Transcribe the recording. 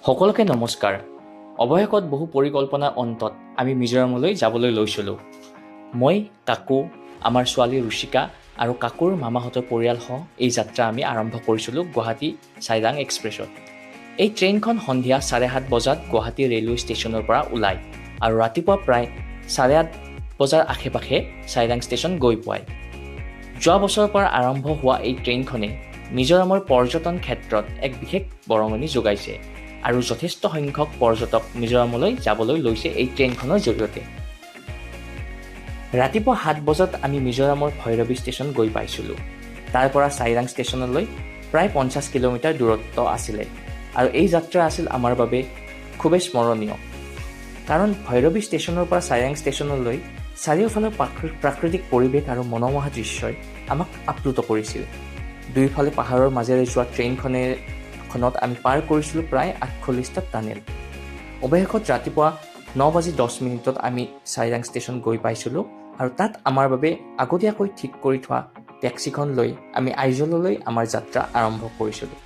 সকলোকে নমস্কাৰ। অৱশেষত বহু পৰিকল্পনাৰ অন্তত আমি মিজোৰামলৈ যাবলৈ লৈছিলোঁ। মই, কাকু, আমাৰ ছোৱালী ৰুচিকা আৰু কাকুৰ মামাহঁতৰ পৰিয়ালসহ এই যাত্ৰা আমি আৰম্ভ কৰিছিলোঁ গুৱাহাটী চাইৰাং এক্সপ্ৰেছত। এই ট্ৰেইনখন সন্ধিয়া 7:30 বজাত গুৱাহাটী ৰেলৱে ষ্টেচনৰ পৰা ওলায় আৰু ৰাতিপুৱা প্ৰায় 8:30 বজাৰ আশে-পাশে চাইৰাং ষ্টেচন গৈ পোৱায়। যোৱা বছৰৰ পৰা আৰম্ভ হোৱা এই ট্ৰেইনখনে মিজোৰামৰ পৰ্যটন ক্ষেত্ৰত এক বিশেষ বৰঙণি যোগাইছে আৰু যথেষ্ট সংখ্যক পৰ্যটক মিজোৰামলৈ যাবলৈ লৈছে এই ট্ৰেইনখনৰ জৰিয়তে। ৰাতিপুৱা 7 বজাত আমি মিজোৰামৰ ভৈৰৱী ষ্টেচন গৈ পাইছিলোঁ। তাৰ পৰা চাইৰাং ষ্টেচনলৈ প্ৰায় 50 কিলোমিটাৰ দূৰত্ব আছিলে আৰু এই যাত্ৰা আছিল আমাৰ বাবে খুবেই স্মৰণীয়। কাৰণ ভৈৰৱী ষ্টেচনৰ পৰা চাইৰাং ষ্টেচনলৈ চাৰিওফালৰ প্ৰাকৃতিক পৰিৱেশ আৰু মনোমোহা দৃশ্যই আমাক আপ্লুত কৰিছিল। দুয়োফালে পাহাৰৰ মাজেৰে যোৱা ট্ৰেইনখনত আমি পাৰ কৰিছিলোঁ প্ৰায় 48টা টানেল। অৱশেষত ৰাতিপুৱা 9:10 আমি চাইৰাং ষ্টেচন গৈ পাইছিলোঁ আৰু তাত আমাৰ বাবে আগতীয়াকৈ ঠিক কৰি থোৱা টেক্সিখন লৈ আমি আইজললৈ আমাৰ যাত্ৰা আৰম্ভ কৰিছিলোঁ।